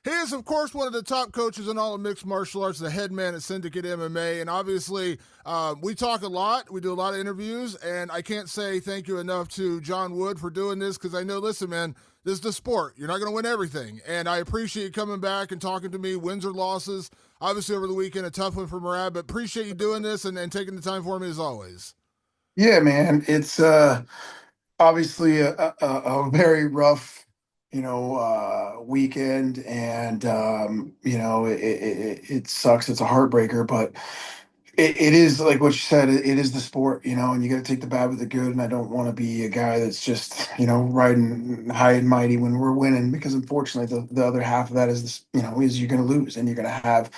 He is, of course, one of the top coaches in all of mixed martial arts, the head man at Syndicate MMA. And obviously, we talk a lot. We do a lot of interviews. And I can't say thank you enough to John Wood for doing this because I know, listen, man, this is the sport. You're not going to win everything. And I appreciate you coming back and talking to me, wins or losses. Obviously, over the weekend, a tough one for Merab, but appreciate you doing this and taking the time for me as always. Yeah, man, it's obviously a very rough, weekend, and it sucks. It's a heartbreaker, but it is like what you said. It is the sport, and you got to take the bad with the good. And I don't want to be a guy that's just riding high and mighty when we're winning, because unfortunately, the other half of that is this, is you're going to lose, and you're gonna have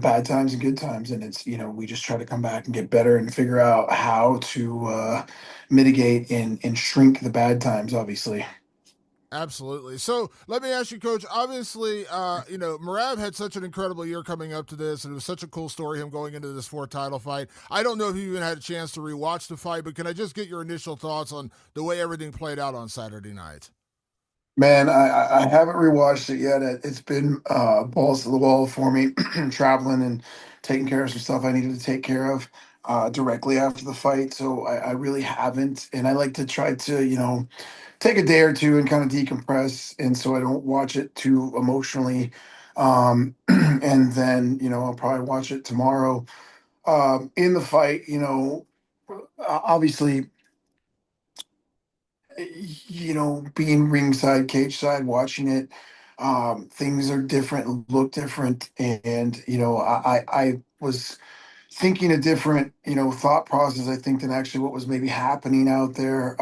bad times and good times, and it's we just try to come back and get better and figure out how to mitigate and shrink the bad times, obviously. Absolutely. So let me ask you, Coach. Obviously, Merab had such an incredible year coming up to this, and it was such a cool story him going into this fourth title fight. I don't know if you even had a chance to rewatch the fight, but can I just get your initial thoughts on the way everything played out on Saturday night? Man, I haven't rewatched it yet. It's been balls to the wall for me, traveling and taking care of some stuff I needed to take care of directly after the fight. So I really haven't, and I like to try to take a day or two and kind of decompress, and so I don't watch it too emotionally. And then I'll probably watch it tomorrow. In the fight, obviously, being ringside, cage side, watching it, things are different, look different, and I was thinking a different thought process, I think, than actually what was maybe happening out there.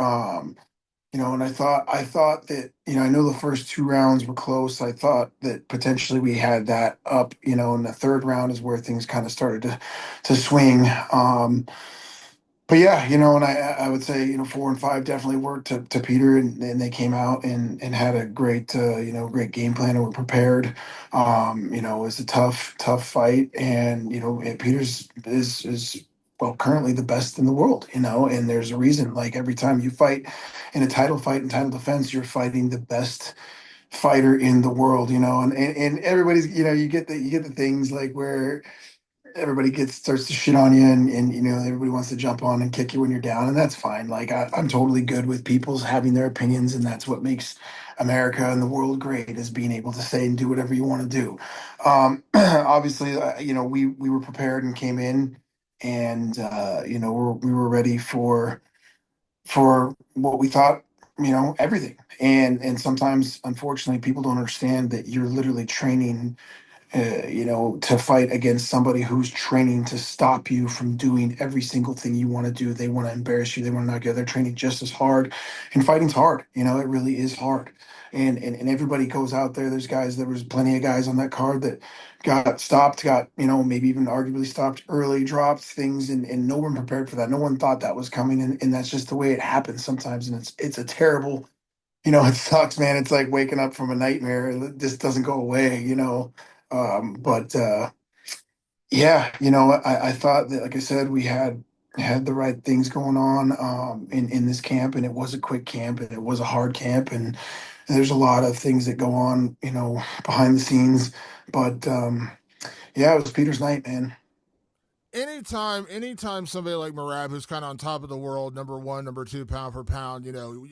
And I thought that, I know the first two rounds were close. I thought that potentially we had that up, and the third round is where things kind of started to swing. But yeah, and I would say, 4 and 5 definitely worked to Peter, and they came out and had a great, great game plan, and were prepared. It was a tough fight, and Peter's is well, currently the best in the world, and there's a reason. Like, every time you fight in a title fight and title defense, you're fighting the best fighter in the world, and everybody's, you get the things like where everybody gets starts to shit on you, and everybody wants to jump on and kick you when you're down, and that's fine. Like, I'm totally good with people's having their opinions, and that's what makes America and the world great, is being able to say and do whatever you want to do. Obviously, we were prepared and came in, and we were ready for what we thought, everything. And sometimes, unfortunately, people don't understand that you're literally training, to fight against somebody who's training to stop you from doing every single thing you want to do. They want to embarrass you. They want to knock you out. They're training just as hard, and fighting's hard. It really is hard. And everybody goes out there. There was plenty of guys on that card that got stopped, got, maybe even arguably stopped early, dropped things, and no one prepared for that. No one thought that was coming. And that's just the way it happens sometimes. And it's a terrible, it sucks, man. It's like waking up from a nightmare. It just doesn't go away. But yeah, I thought that, like I said, we had the right things going on in this camp, and it was a quick camp, and it was a hard camp, and there's a lot of things that go on, behind the scenes. But yeah, it was Peter's night, man. Anytime somebody like Merab, who's kind of on top of the world, number one, number two, pound for pound,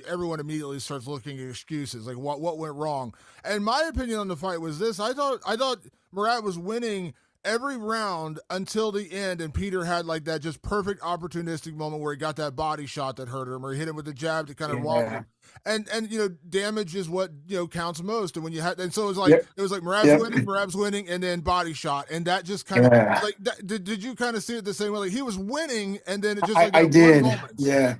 everyone immediately starts looking at excuses, like what went wrong. And my opinion on the fight was this: I thought Merab was winning every round until the end, and Peter had like that just perfect opportunistic moment where he got that body shot that hurt him, or he hit him with the jab to kind of wobble Yeah. him. And damage is what counts most. And when you had, and so Yep. it was like Yep. Merab's winning, and then body shot, and that just kind of Yeah. like that, did you kind of see it the same way? Like, he was winning, and then it just I, like I that one did. moment. Yeah.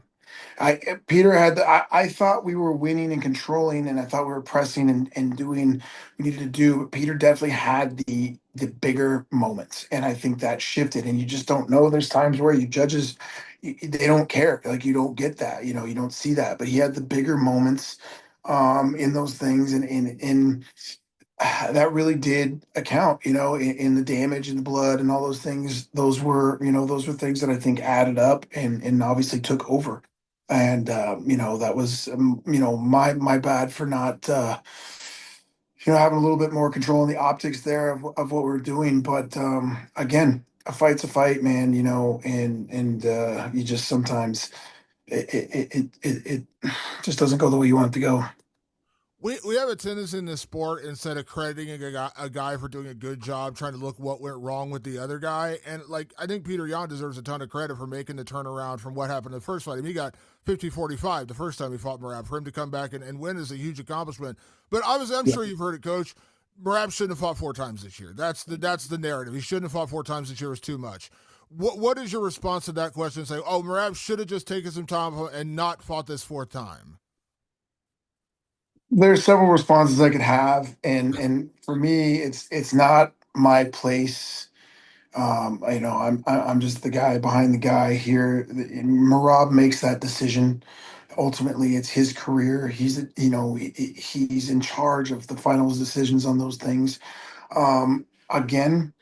Peter had I thought we were winning and controlling, and I thought we were pressing and doing what we needed to do. But Peter definitely had the bigger moments, and I think that shifted. And you just don't know. There's times where you judges, they don't care. Like, you don't get that. You don't see that. But he had the bigger moments in those things, and that really did account. In the damage and the blood and all those things. Those were things that I think added up and obviously took over. And that was, my bad for not having a little bit more control in the optics there of what we're doing. But again, a fight's a fight, man. And you just sometimes it just doesn't go the way you want it to go. We have a tendency in this sport, instead of crediting a guy for doing a good job, trying to look what went wrong with the other guy. And like, I think Petr Yan deserves a ton of credit for making the turnaround from what happened in the first fight. I mean, he got 50-45 the first time he fought Merab. For him to come back and win is a huge accomplishment. But obviously, I'm Yeah. sure you've heard it, Coach. Merab shouldn't have fought 4 times this year. That's the narrative. He shouldn't have fought 4 times this year. It was too much. What is your response to that question? Say, oh, Merab should have just taken some time and not fought this 4th time. There's several responses I could have, and for me, it's not my place. I'm just the guy behind the guy here. Marab makes that decision. Ultimately, it's his career. He's in charge of the final decisions on those things. Again,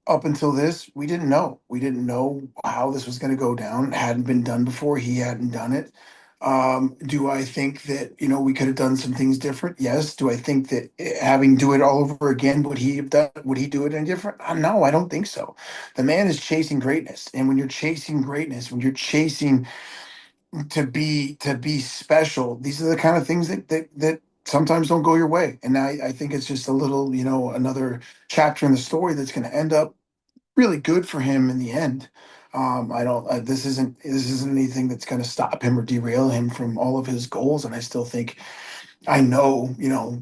up until this, we didn't know. We didn't know how this was going to go down. It hadn't been done before. He hadn't done it. Do I think that we could have done some things different? Yes. Do I think that having do it all over again, would he have done? Would he do it any different? No, I don't think so. The man is chasing greatness, and when you're chasing greatness, when you're chasing to be special, these are the kind of things that sometimes don't go your way. And I think it's just a little, another chapter in the story that's going to end up really good for him in the end. I don't. This isn't anything that's going to stop him or derail him from all of his goals. And I still think I know,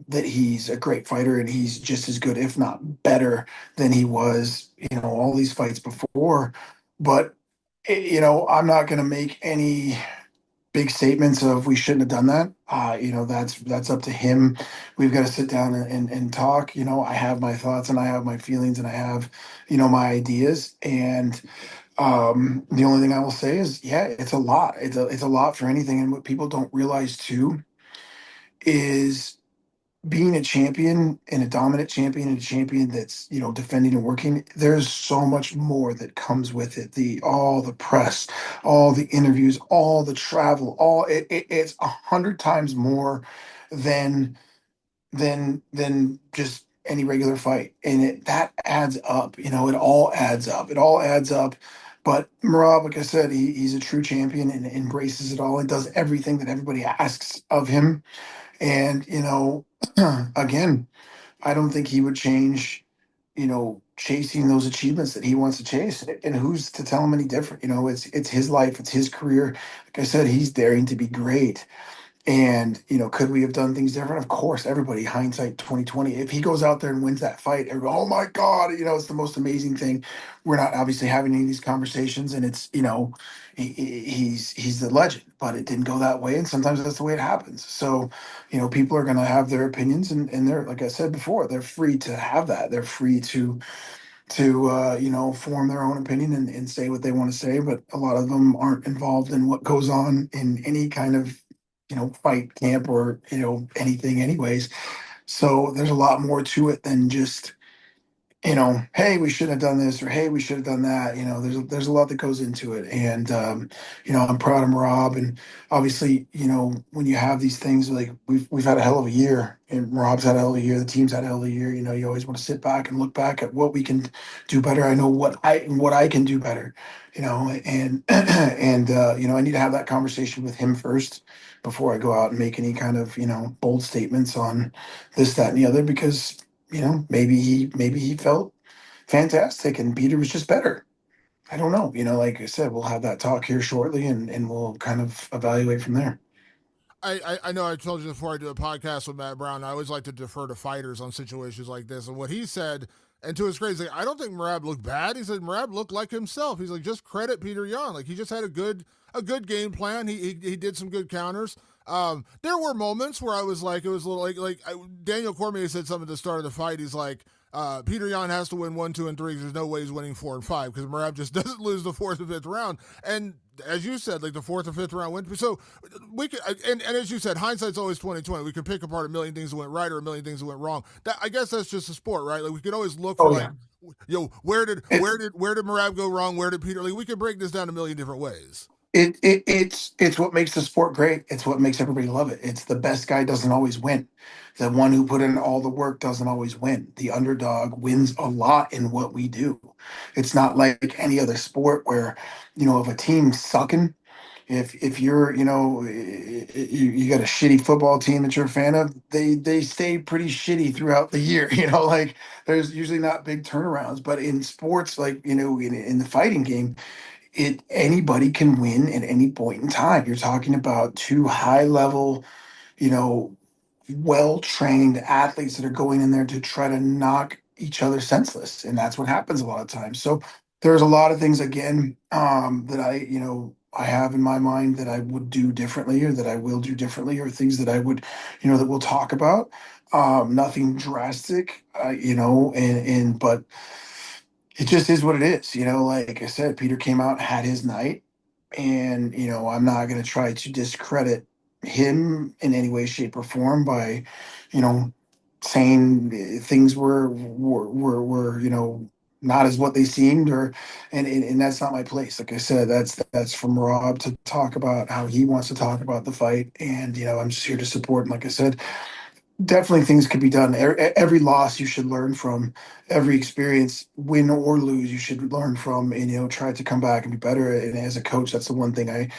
that he's a great fighter and he's just as good, if not better, than he was, all these fights before. But I'm not going to make any big statements of we shouldn't have done that. That's up to him. We've got to sit down and talk. I have my thoughts and I have my feelings and I have, my ideas. And the only thing I will say is, yeah, it's a lot. It's a lot for anything. And what people don't realize too is being a champion and a dominant champion and a champion that's defending and working. There's so much more that comes with it. All the press, all the interviews, all the travel, it's 100 times more than than just any regular fight. And that adds up. It all adds up. It all adds up. But Marab, like I said, he's a true champion and embraces it all and does everything that everybody asks of him. And again, I don't think he would change, chasing those achievements that he wants to chase. And who's to tell him any different? It's his life, it's his career. Like I said, he's daring to be great. And could we have done things different? Of course, everybody hindsight 2020. If he goes out there and wins that fight, oh my God, it's the most amazing thing. We're not obviously having any of these conversations, and it's he's the legend, but it didn't go that way, and sometimes that's the way it happens. So, people are going to have their opinions, and they're, like I said before, they're free to have that. They're free to form their own opinion and say what they want to say, but a lot of them aren't involved in what goes on in any kind of fight camp or anything anyways. So there's a lot more to it than just hey, we should have done this, or hey, we should have done that. There's a lot that goes into it. And I'm proud of Rob. And obviously, when you have these things, like we've had a hell of a year, and Rob's had a hell of a year, the team's had a hell of a year. You always want to sit back and look back at what we can do better. I know what I can do better, and I need to have that conversation with him first before I go out and make any kind of bold statements on this, that, and the other, because maybe he felt fantastic and Peter was just better. I don't know. Like I said, we'll have that talk here shortly, and we'll kind of evaluate from there. I know I told you before I do a podcast with Matt Brown, I always like to defer to fighters on situations like this. And what he said, and to his credit, he's like, I don't think Merab looked bad. He said Merab looked like himself. He's like, just credit Petr Yan. Like, he just had a good game plan. He did some good counters. There were moments where I was like, it was a little Daniel Cormier said something at the start of the fight. He's like, Petr Yan has to win 1, 2, and 3. There's no way he's winning 4 and 5 because Merab just doesn't lose the 4th and 5th round. And as you said, like the 4th and 5th round went. So we could, and as you said, hindsight's always 2020. We could pick apart a million things that went right or a million things that went wrong. I guess that's just a sport, right? Like we could always look for where did It, Merab go wrong? Where did Peter? Like we could break this down a million different ways. It's what makes the sport great. It's what makes everybody love it. It's the best guy doesn't always win. The one who put in all the work doesn't always win. The underdog wins a lot in what we do. It's not like any other sport where, if a team's sucking, if you're, you got a shitty football team that you're a fan of, they stay pretty shitty throughout the year. Like there's usually not big turnarounds. But in sports, like, in the fighting game, anybody can win at any point in time. You're talking about two high level, you know, well trained athletes that are going in there to try to knock each other senseless, and that's what happens a lot of times. So there's a lot of things again, that I have in my mind that I would do differently, or that I will do differently, or things that I would, that we'll talk about. Nothing drastic, and but it just is what it is. Like I said, Peter came out, had his night, and I'm not going to try to discredit him in any way, shape, or form by, you know, saying things were not as what they seemed, or and that's not my place. Like I said, that's from Rob to talk about how he wants to talk about the fight, and I'm just here to support. And like I said, definitely things could be done. Every loss you should learn from. Every experience, win or lose, you should learn from, and try to come back and be better. And as a coach, that's the one thing I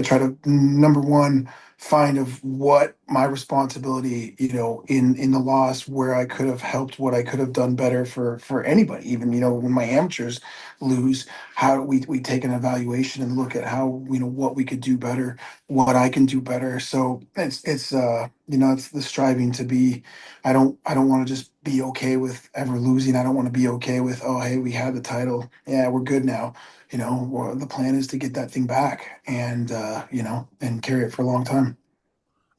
try to, number one, find of what my responsibility, in the loss, where I could have helped, what I could have done better for anybody. Even when my amateurs lose, how we take an evaluation and look at how, what we could do better, what I can do better. So it's the striving to be. I don't want to just be okay with ever losing. I don't want to be okay with, oh, hey, we had the title, yeah, we're good now. Well, the plan is to get that thing back, and and carry it for a long time.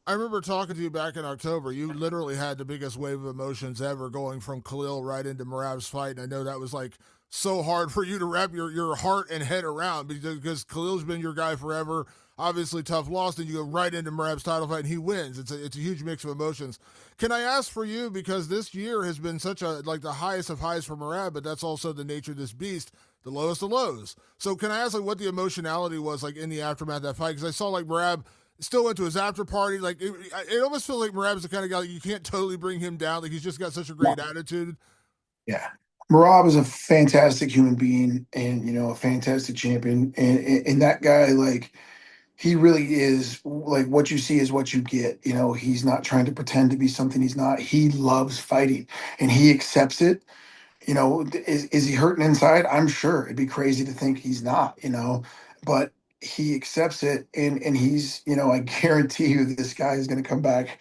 I remember talking to you back in October. You literally had the biggest wave of emotions ever, going from Khalil right into Merab's fight. And I know that was like so hard for you to wrap your heart and head around, because Khalil's been your guy forever. Obviously, tough loss. Then you go right into Merab's title fight and he wins. It's a huge mix of emotions. Can I ask for you, because this year has been such a, like, the highest of highs for Merab, but that's also the nature of this beast, the lowest of lows. So can I ask, like, what the emotionality was like in the aftermath of that fight? Because I saw, like, Merab still went to his after party. Like, it almost feels like Merab's the kind of guy, like, you can't totally bring him down. Like, he's just got such a great attitude. Yeah. Marab is a fantastic human being, and a fantastic champion, and that guy, like, he really is, like, what you see is what you get. He's not trying to pretend to be something he's not. He loves fighting, and he accepts it. Is he hurting inside? I'm sure. It'd be crazy to think he's not, but he accepts it, and he's, I guarantee you this guy is going to come back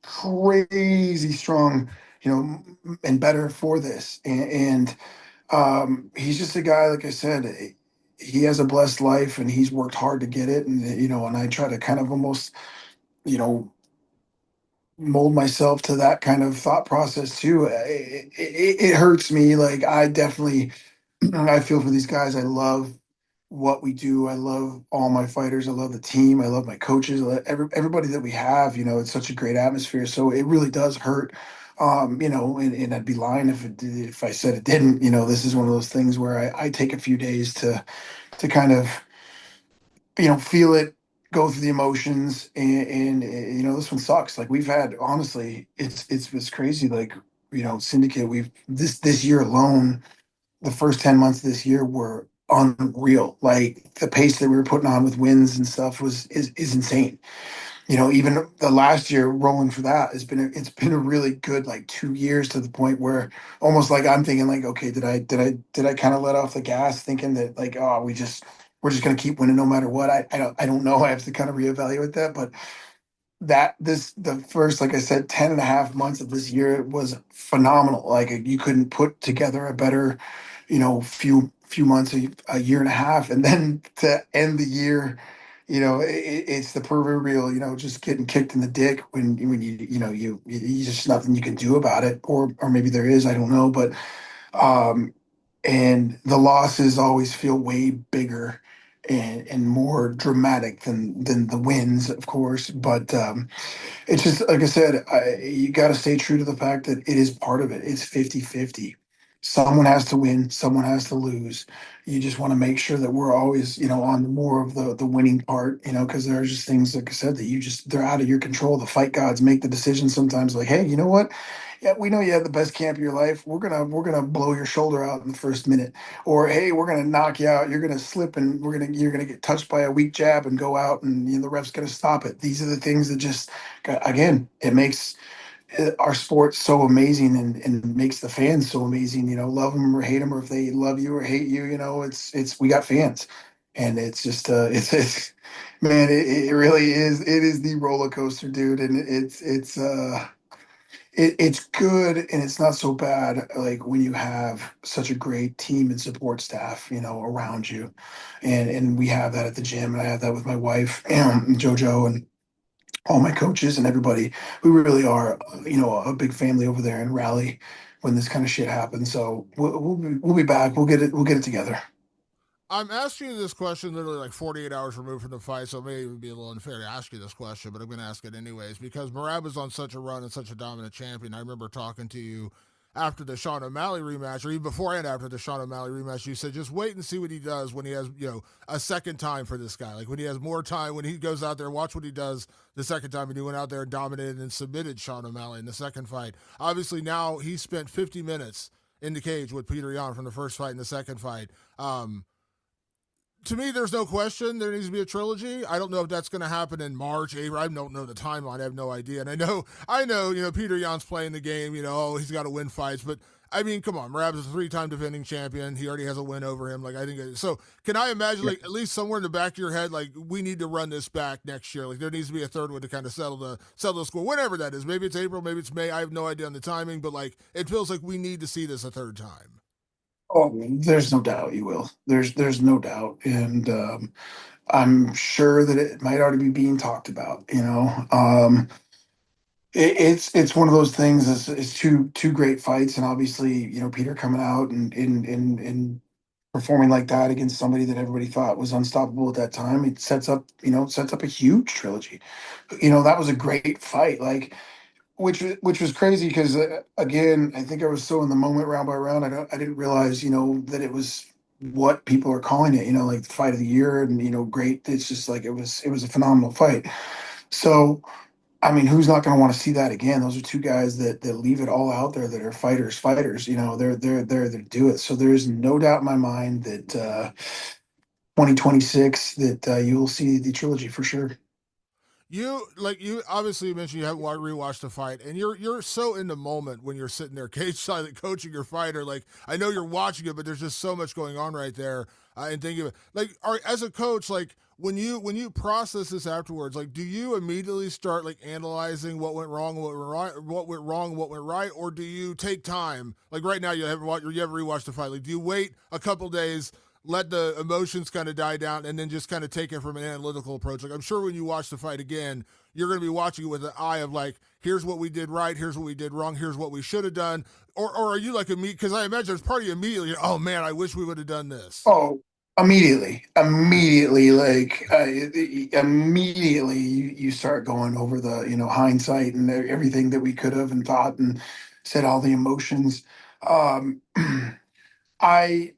crazy strong, and better for this. And he's just a guy, like I said, he has a blessed life, and he's worked hard to get it. And and I try to kind of almost, you know, mold myself to that kind of thought process too. It hurts me. Like, I definitely, I feel for these guys. I love what we do. I love all my fighters. I love the team. I love my coaches. I love everybody that we have. It's such a great atmosphere. So it really does hurt. And I'd be lying if I said it didn't. This is one of those things where I take a few days to kind of, feel it, go through the emotions, and this one sucks. Like, we've had, honestly, it's crazy. Like, Syndicate, we've this year alone, the first 10 months of this year were unreal. Like, the pace that we were putting on with wins and stuff is insane. Even the last year rolling for that it's been a really good, like, 2 years, to the point where almost like I'm thinking, like, okay, did I kind of let off the gas, thinking that, like, oh, we're just gonna keep winning no matter what. I don't know. I have to kind of reevaluate that. But the first, like I said, 10 and a half months of this year was phenomenal. Like, you couldn't put together a better, few months, a year and a half. And then to end the year, it's the proverbial, just getting kicked in the dick when you just nothing you can do about it, or maybe there is, I don't know. But um and the losses always feel way bigger and more dramatic than the wins, of course. But it's just, like I said, you got to stay true to the fact that it is part of it. It's 50-50. Someone has to win, someone has to lose. You just want to make sure that we're always, on more of the winning part, because there are just things, like I said, that they're out of your control. The fight gods make the decision sometimes, like, hey, you know what? Yeah, we know you had the best camp of your life. We're gonna blow your shoulder out in the first minute, or hey, we're gonna knock you out. You're gonna slip, and you're gonna get touched by a weak jab and go out, and the ref's gonna stop it. These are the things that just, again, it makes our sport's so amazing, and makes the fans so amazing. Love them or hate them, or if they love you or hate you, it's we got fans, and it's just it's man, it really is. It is the roller coaster, dude, and it's good and it's not so bad. Like when you have such a great team and support staff, around you, and we have that at the gym, and I have that with my wife, JoJo, and all my coaches and everybody. We really are, a big family over there in Raleigh when this kind of shit happens. So we'll be back. We'll get it together. I'm asking you this question literally like 48 hours removed from the fight, so it may even be a little unfair to ask you this question, but I'm going to ask it anyways because Merab is on such a run and such a dominant champion. I remember talking to you after the Sean O'Malley rematch, or even before and after the Sean O'Malley rematch. You said just wait and see what he does when he has, a second time for this guy. Like when he has more time, when he goes out there, watch what he does the second time. And he went out there and dominated and submitted Sean O'Malley in the second fight. Obviously, now he spent 50 minutes in the cage with Petr Yan from the first fight and the second fight. To me, there's no question there needs to be a trilogy. I don't know if that's going to happen in March, April. I don't know the timeline. I have no idea. And I know, Petr Yan's playing the game. He's got to win fights. But I mean, come on, Merab's a three-time defending champion. He already has a win over him. Like I think so. Can I imagine, like at least somewhere in the back of your head, like we need to run this back next year. Like there needs to be a third one to kind of settle the score, whatever that is. Maybe it's April, maybe it's May. I have no idea on the timing, but like it feels like we need to see this a third time. Oh, there's no doubt you will. There's no doubt, and I'm sure that it might already be being talked about. It's one of those things. It's two great fights, and obviously, Peter coming out and performing like that against somebody that everybody thought was unstoppable at that time. It sets up a huge trilogy. That was a great fight. Like which was crazy because again, I think I was so in the moment round by round. I didn't realize that it was what people are calling it. Like the fight of the year, and great. It's just like it was a phenomenal fight. So I mean, who's not going to want to see that again? Those are two guys that leave it all out there, that are fighters. They're to do it. So there's no doubt in my mind that 2026 that you will see the trilogy for sure. You obviously mentioned you haven't rewatched the fight, and you're so in the moment when you're sitting there cage side coaching your fighter. Like I know you're watching it, but there's just so much going on right there. And thinking of it, like, as a coach, like when you process this afterwards, like, do you immediately start like analyzing what went wrong, what went right, what went wrong, what went right, or do you take time? Like right now, you haven't rewatched the fight. Like, do you wait a couple days? Let the emotions kind of die down and then just kind of take it from an analytical approach. Like I'm sure when you watch the fight again, you're going to be watching it with an eye of like, here's what we did right, here's what we did wrong, here's what we should have done. Or are you like a me? Because I imagine it's part of you immediately. Oh man, I wish we would have done this. Oh, immediately, like immediately, you start going over the hindsight and everything that we could have and thought and said, all the emotions. Um, I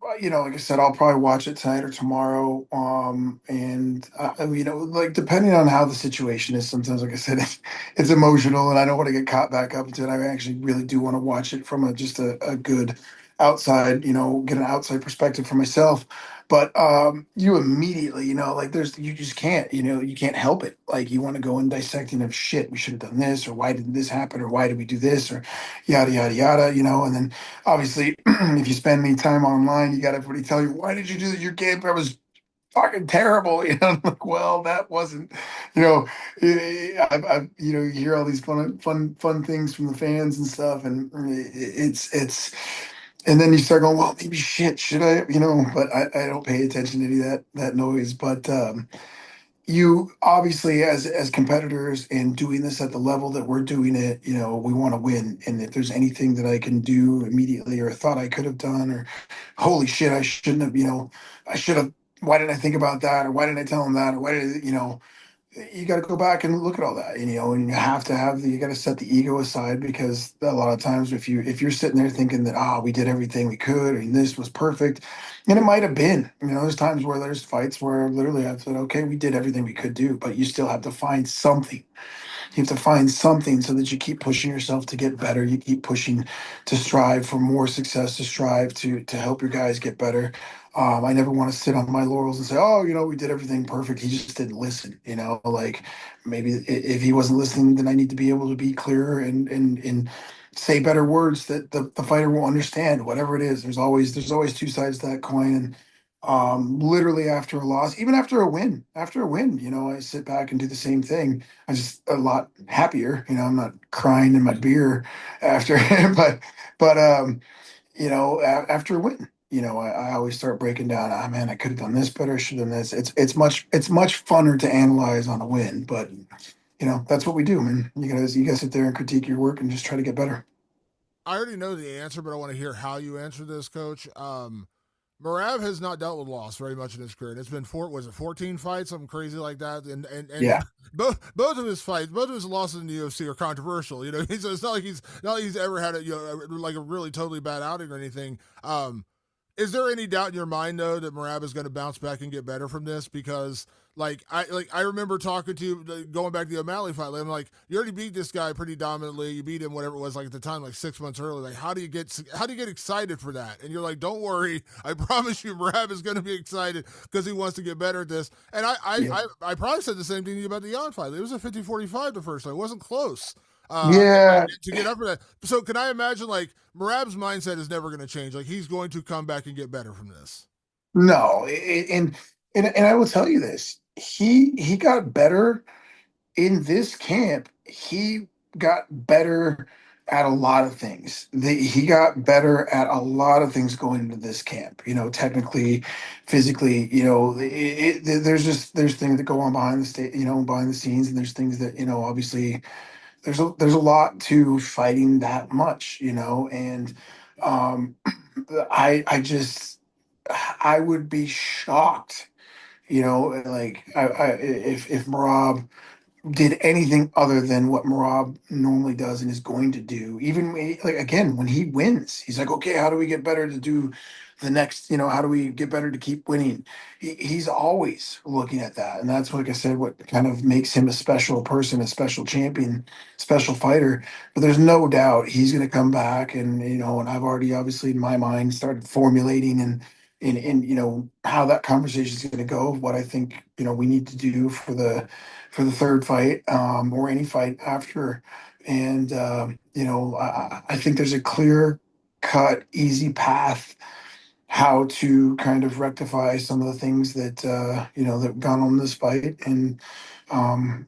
like I said, I'll probably watch it tonight or tomorrow. And like depending on how the situation is, sometimes, like I said, it's emotional, and I don't want to get caught back up into it. I actually really do want to watch it from just a good outside, get an outside perspective for myself. But you immediately, like you just can't, you can't help it. Like you want to go and dissecting of shit. We should have done this, or why did this happen, or why did we do this, or yada yada yada, and then obviously, if you spend any time online, you got everybody tell you, why did you do that? Your game was fucking terrible. I'm like, well, that wasn't, you know, you hear all these fun things from the fans and stuff, and and then you start going, well, maybe shit, should I, but I don't pay attention to any of that noise. But you obviously, as competitors and doing this at the level that we're doing it, we want to win. And if there's anything that I can do immediately, or thought I could have done, or holy shit, I shouldn't have, I should have, why didn't I think about that, or why didn't I tell him that, or why did you got to go back and look at all that, and you have to have you got to set the ego aside, because a lot of times if you're sitting there thinking that, we did everything we could and this was perfect, and it might have been, there's times where there's fights where literally I've said, okay, we did everything we could do, but you still have to find something. You have to find something so that you keep pushing yourself to get better. You keep pushing to strive for more success, to strive to help your guys get better. I never want to sit on my laurels and say, oh, we did everything perfect. He just didn't listen. Like maybe if he wasn't listening, then I need to be able to be clearer and say better words that the fighter will understand. Whatever it is, there's always two sides to that coin. And literally after a loss, even after a win, I sit back and do the same thing. I'm just a lot happier. I'm not crying in my beer after, but after a win, I always start breaking down. Ah, man, I could have done this better. I should have done this. It's much funner to analyze on a win, but that's what we do, man. You guys sit there and critique your work and just try to get better. I already know the answer, but I want to hear how you answer this, Coach. Merab has not dealt with loss very much in his career. And it's been 14 fights, something crazy like that. And Yeah, both of his fights, both of his losses in the UFC are controversial. It's not like he's ever had like a really totally bad outing or anything. Is there any doubt in your mind though that Merab is going to bounce back and get better from this? Because I remember talking to you going back to the O'Malley fight. I'm like, you already beat this guy pretty dominantly. You beat him whatever it was like at the time, like 6 months early. Like how do you get excited for that? And you're like, don't worry, I promise you, Merab is going to be excited because he wants to get better at this. And yeah, I probably said the same thing to you about the Yan fight. It was a 50-45 the first time. It wasn't close. Uh, yeah. to get up for that. So can I imagine like Merab's mindset is never going to change? Like he's going to come back and get better from this. No, and I will tell you this. He got better in this camp. He got better at a lot of things. He got better at a lot of things going into this camp. Technically, physically. There's things that go on behind the scenes, and there's things that obviously there's a lot to fighting that much. And um, I would be shocked, like if Marab did anything other than what Marab normally does and is going to do. Even like again, when he wins, he's like, okay, how do we get better to do the next? How do we get better to keep winning? He's always looking at that, and that's like I said, what kind of makes him a special person, a special champion, special fighter. But there's no doubt he's going to come back, and I've already obviously in my mind started formulating and how that conversation is going to go, what I think we need to do for the third fight, or any fight after. And I think there's a clear cut, easy path how to kind of rectify some of the things that that gone on in this fight. And I'm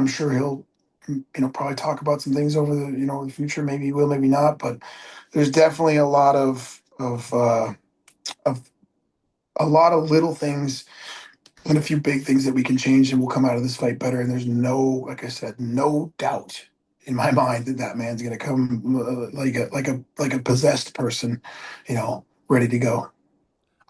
sure he'll probably talk about some things over the future. Maybe he will, maybe not. But there's definitely of a lot of little things and a few big things that we can change, and we'll come out of this fight better. And there's no, like I said, no doubt in my mind that that man's going to come like a possessed person, ready to go.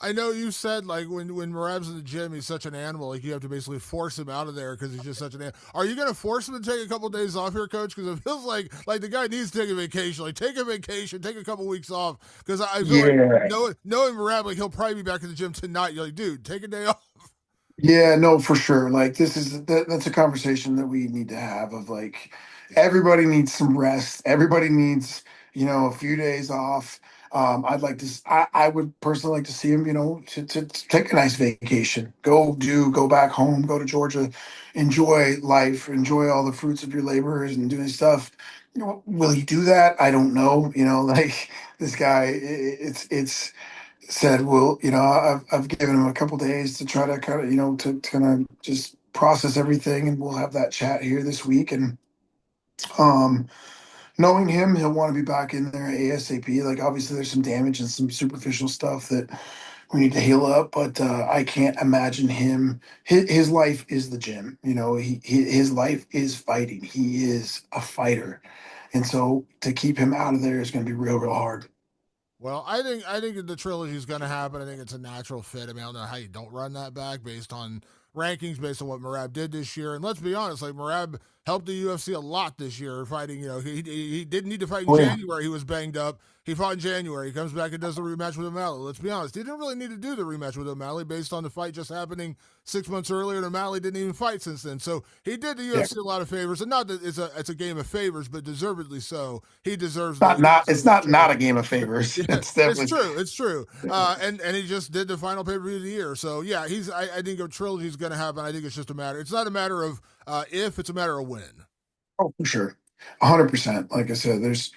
I know you said like when Merab's in the gym, he's such an animal. Like you have to basically force him out of there because he's just such an animal. Are you going to force him to take a couple of days off here, Coach? Because it feels like the guy needs to take a vacation. Like take a vacation, take a couple of weeks off. Because I feel like Yeah. knowing Merab, like he'll probably be back in the gym tonight. You're like, dude, take a day off. Yeah, no, for sure. Like that's a conversation that we need to have of like everybody needs some rest. Everybody needs, a few days off. I would personally like to see him, to take a nice vacation. Go back home, go to Georgia, enjoy life, enjoy all the fruits of your labors and doing stuff. Will he do that? I don't know. Like this guy, it's said, well, I've given him a couple days to try to kind of, to kind of just process everything, and we'll have that chat here this week. And um, knowing him, he'll want to be back in there ASAP. Like obviously, there's some damage and some superficial stuff that we need to heal up, but I can't imagine him. His life is the gym. His life is fighting. He is a fighter, and so to keep him out of there is going to be real, real hard. Well, I think the trilogy is going to happen. I think it's a natural fit. I mean, I don't know how you don't run that back based on rankings based on what Merab did this year. And let's be honest, like Merab helped the UFC a lot this year fighting. He didn't need to fight in Oh yeah. January. He was banged up. He fought in January. He comes back and does the rematch with O'Malley. Let's be honest. He didn't really need to do the rematch with O'Malley based on the fight just happening 6 months earlier, and O'Malley didn't even fight since then. So he did the Yeah. UFC a lot of favors, and not that it's a game of favors, but deservedly so. He deserves the Not it's UFC not a trophy. game of favors. Yeah, It's it's definitely true. It's true. And he just did the final pay per view of the year. So yeah, I think a trilogy is going to happen. I think it's just a matter. It's not a matter of if. It's a matter of when. oh for sure. 100%. Like I said, there's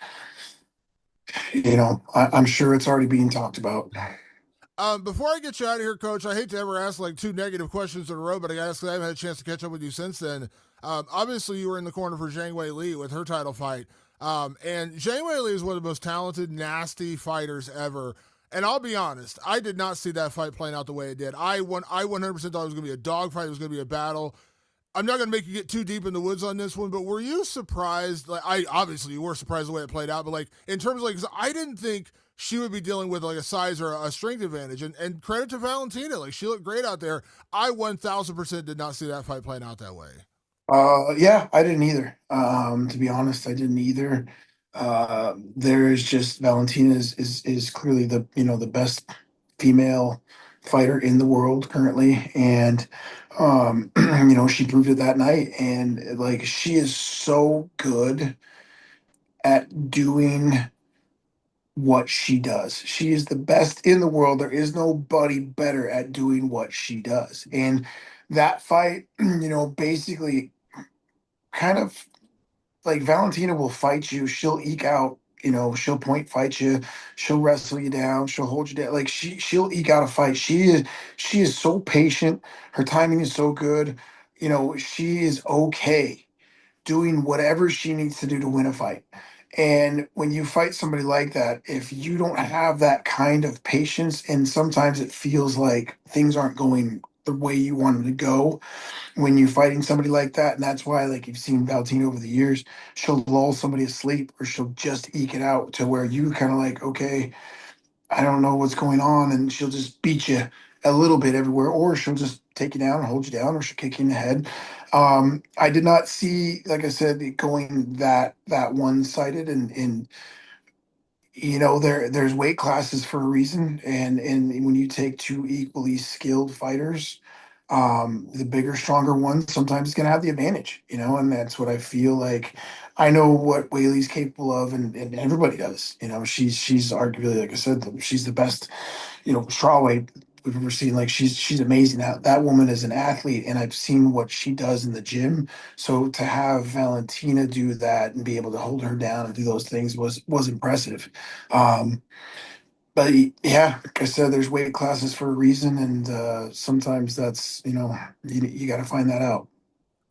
I'm sure it's already being talked about. Before I get you out of here, Coach, I hate to ever ask like two negative questions in a row, but I guess I haven't had a chance to catch up with you since then. Obviously, you were in the corner for Zhang Weili with her title fight. And Zhang Weili is one of the most talented, nasty fighters ever. And I'll be honest, I did not see that fight playing out the way it did. I 100% thought it was going to be a dogfight. It was going to be a battle. I'm not going to make you get too deep in the woods on this one, but were you surprised? Like, I obviously you were surprised the way it played out, but like in terms of like, 'cause I didn't think she would be dealing with like a size or a strength advantage. And credit to Valentina, like she looked great out there. I 1,000% did not see that fight playing out that way. Yeah, I didn't either. To be honest, I didn't either. There is just Valentina is clearly the best female fighter in the world currently, and she proved it that night. And like she is so good at doing what she does. She is the best in the world. There is nobody better at doing what she does. And that fight, basically kind of like Valentina will fight you. She'll eke out, she'll point fight you, she'll wrestle you down, she'll hold you down. Like she'll eke out a fight. She is so patient. Her timing is so good. She is okay doing whatever she needs to do to win a fight. And when you fight somebody like that, if you don't have that kind of patience, and sometimes it feels like things aren't going the way you want them to go, when you're fighting somebody like that, and that's why, like you've seen Valentine over the years, she'll lull somebody asleep, or she'll just eke it out to where you kind of like, okay, I don't know what's going on, and she'll just beat you a little bit everywhere, or she'll just take you down and hold you down, or she'll kick you in the head. I did not see, like I said, it going that one sided, and there's weight classes for a reason, and when you take two equally skilled fighters, the bigger, stronger one sometimes is going to have the advantage, and that's what I feel like. I know what Whaley's capable of, and everybody does. She's arguably, like I said, she's the best, strawweight we've ever seen. Like she's amazing. That woman is an athlete, and I've seen what she does in the gym. So to have Valentina do that and be able to hold her down and do those things was impressive. Um, but yeah, like I said, there's weight classes for a reason, and sometimes that's you got to find that out.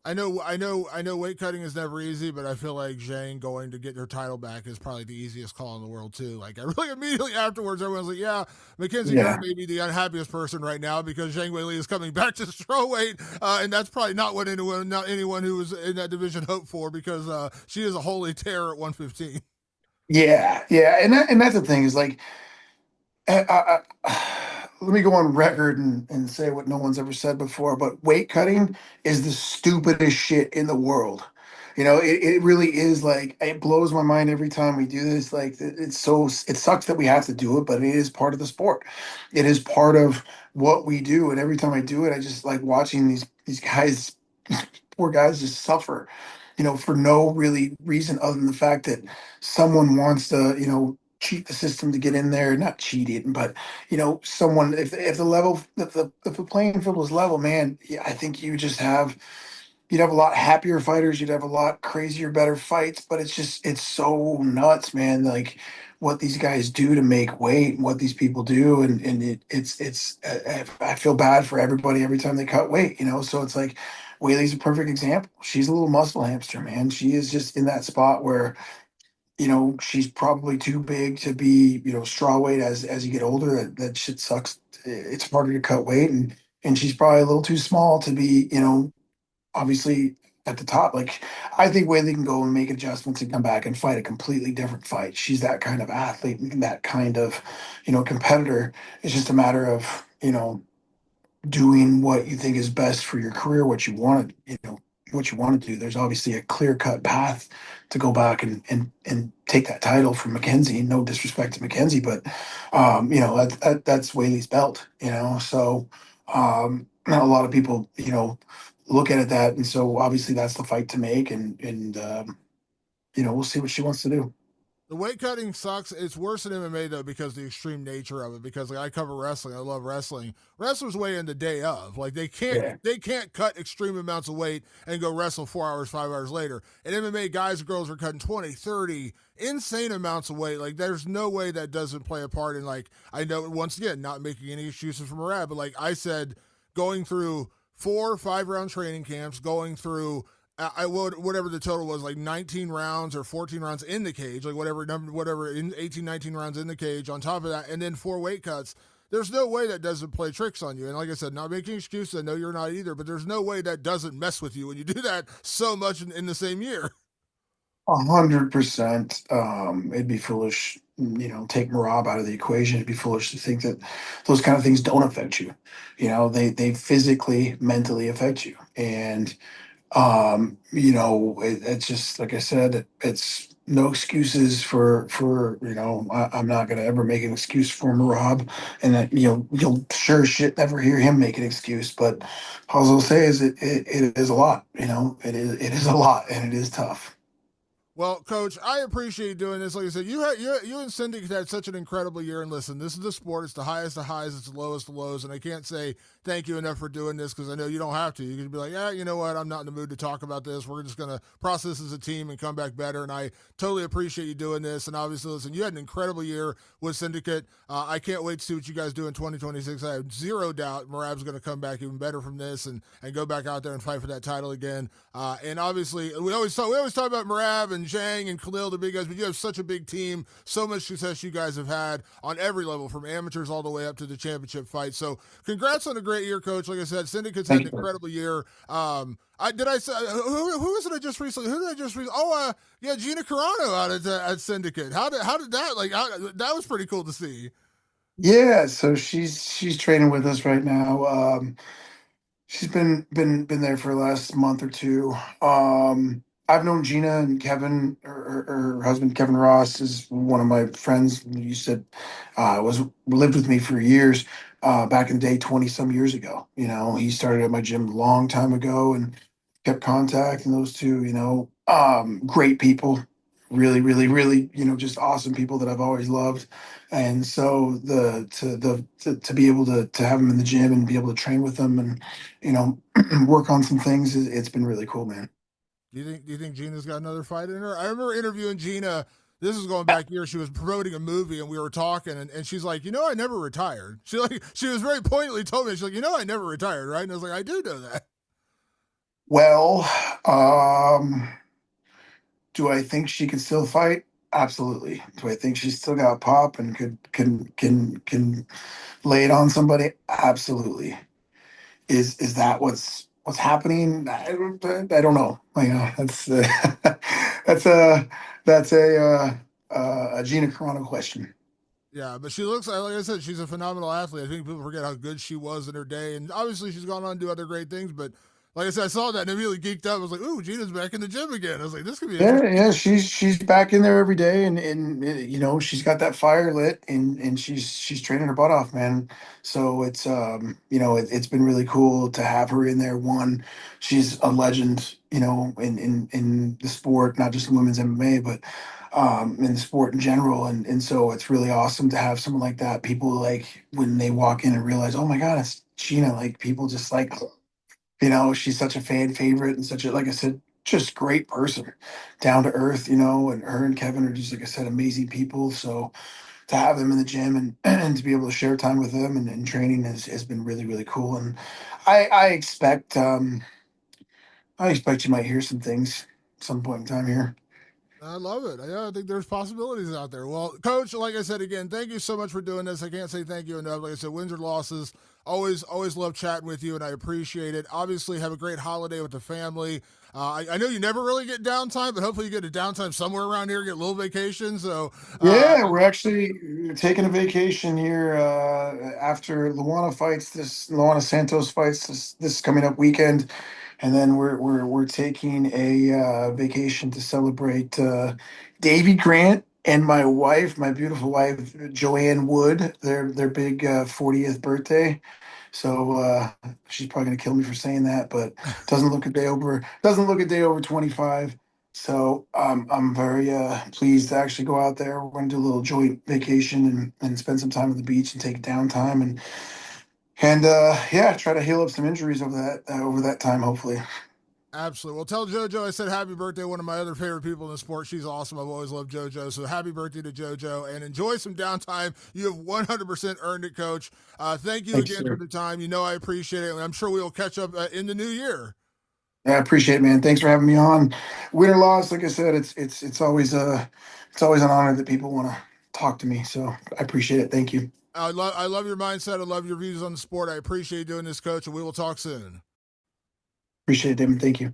I know. Weight cutting is never easy, but I feel like Zhang going to get her title back is probably the easiest call in the world too. Like, I really immediately afterwards, everyone's like, "Yeah, Mackenzie Dern Yeah, may be the unhappiest person right now because Zhang Weili is coming back to strawweight, and that's probably not anyone who was in that division hoped for because she is a holy terror at 115." yeah, and that's the thing is like let me go on record and say what no one's ever said before, but weight cutting is the stupidest shit in the world. It really is. Like, it blows my mind every time we do this. Like, it sucks that we have to do it, but it is part of the sport. It is part of what we do. And every time I do it, I just like watching these guys, poor guys, just suffer, for no really reason other than the fact that someone wants to, cheat the system to get in there. Not cheat it, but someone, if the level, if the playing field was level, man, yeah, I think you'd have a lot happier fighters. You'd have a lot crazier, better fights. But it's so nuts, man. Like what these guys do to make weight, and what these people do, and it's. I feel bad for everybody every time they cut weight. So it's like Whaley's a perfect example. She's a little muscle hamster, man. She is just in that spot where she's probably too big to be, straw weight as you get older. That shit sucks. It's harder to cut weight, and she's probably a little too small to be, obviously at the top. Like I think Whaley can go and make adjustments and come back and fight a completely different fight. She's that kind of athlete and that kind of, competitor. It's just a matter of, doing what you think is best for your career, what you want to, what you want to do. There's obviously a clear cut path to go back and take that title from Mackenzie. No disrespect to Mackenzie, but that's Weili's belt. So not a lot of people look at it that, and so obviously that's the fight to make, and we'll see what she wants to do. The weight cutting sucks. It's worse in MMA though because of the extreme nature of it. Because like I cover wrestling, I love wrestling. Wrestlers weigh in the day of. Like Yeah. they can't cut extreme amounts of weight and go wrestle 4 hours, 5 hours later. In MMA, guys and girls are cutting 20, 30, insane amounts of weight. Like there's no way that doesn't play a part in like I know once again not making any excuses for Merab, but like I said, going through 4 or 5 round training camps, going through I would whatever the total was, like 19 rounds or 14 rounds in the cage, like whatever number, whatever in 18, 19 rounds in the cage. On top of that, and then 4 weight cuts. There's no way that doesn't play tricks on you. And like I said, not making excuses. I know you're not either, but there's no way that doesn't mess with you when you do that so much in the same year. 100%. It'd be foolish, take Marab out of the equation. It'd be foolish to think that those kind of things don't affect you. They physically, mentally affect you. And it's just like I said, it's no excuses I'm not gonna ever make an excuse for Marab, and that you'll sure as shit never hear him make an excuse. But all I'll say is it is a lot. It is a lot, and it is tough. Well, Coach, I appreciate you doing this. Like I said, you and Syndicate had such an incredible year. And listen, this is the sport. It's the highest of highs. It's the lowest of lows. And I can't say thank you enough for doing this because I know you don't have to. You can be like, yeah, you know what? I'm not in the mood to talk about this. We're just going to process as a team and come back better. And I totally appreciate you doing this. And obviously, listen, you had an incredible year with Syndicate. I can't wait to see what you guys do in 2026. I have zero doubt Merab's going to come back even better from this and go back out there and fight for that title again. And obviously, we always talk about Merab and Jang and Khalil, the big guys, but you have such a big team, so much success you guys have had on every level, from amateurs all the way up to the championship fight. So, congrats on a great year, Coach. Like I said, Syndicate's had Thank an you. incredible year. I did I say who was it? I just recently. Who did I just recently? Oh, yeah, Gina Carano out at Syndicate. How did that that was pretty cool to see. Yeah, so she's training with us right now. She's been there for the last month or two. I've known Gina and Kevin, her husband Kevin Ross is one of my friends. You said was lived with me for years. Back in the day, 20 some years ago. He started at my gym a long time ago and kept contact. And those two, great people, really, really, really, just awesome people that I've always loved. And so to be able to have them in the gym and be able to train with them and you know, work on some things. It's been really cool, man. Do you think Gina's got another fight in her? I remember interviewing Gina. This is going back years. She was promoting a movie, and we were talking, and she's like, I never retired. She was very pointedly told me, she's like, I never retired, right? And I was like, I do know that. Well, um, do I think she can still fight? Absolutely. Do I think she's still got pop and can lay it on somebody? Absolutely. Is that what's happening? I don't know. That's a that's a Gina Carano question. Yeah, but she looks like I said, she's a phenomenal athlete. I think people forget how good she was in her day, and obviously she's gone on to do other great things. But like I said, I saw that and immediately geeked out. I was like, "Ooh, Gina's back in the gym again." I was like, "This could be Yeah, interesting." yeah, she's back in there every day, and she's got that fire lit, and she's training her butt off, man. So it's been really cool to have her in there. One, she's a legend, in the sport, not just in women's MMA, but in the sport in general, and so it's really awesome to have someone like that. People like when they walk in and realize, oh my God, it's Gina. Like people just like she's such a fan favorite and such a, like I said, just great person, down to earth, and her and Kevin are just, like I said, amazing people. So to have them in the gym and, and to be able to share time with them and training has been really, really cool. And I expect, I expect you might hear some things at some point in time here. I love it. Yeah, I think there's possibilities out there. Well, Coach, like I said again, thank you so much for doing this. I can't say thank you enough. Like I said, wins or losses, always love chatting with you, and I appreciate it. Obviously, have a great holiday with the family. I know you never really get downtime, but hopefully you get a downtime somewhere around here, get a little vacation. So, Yeah, we're actually taking a vacation here after Luana Santos fights this coming up weekend, and then we're taking a vacation to celebrate Davy Grant and my wife, my beautiful wife Joanne Wood, their big 40th birthday. So she's probably gonna kill me for saying that, but doesn't look a day over 25. So I'm very pleased to actually go out there. We're gonna do a little joint vacation and spend some time at the beach and take downtime and yeah, try to heal up some injuries over that time, hopefully. absolutely. Well, tell JoJo I said happy birthday. One of my other favorite people in the sport. She's awesome. I've always loved JoJo. So happy birthday to JoJo and enjoy some downtime. You have 100% earned it, Coach. Thank you Thanks, again for sir. the time. You know I appreciate it. And I'm sure we will catch up in the new year. Yeah, I appreciate it, man. Thanks for having me on. Win or loss, like I said, it's always an honor that people want to talk to me. So I appreciate it. Thank you. I love your mindset. I love your views on the sport. I appreciate you doing this, Coach, and we will talk soon. Appreciate it, Damon. Thank you.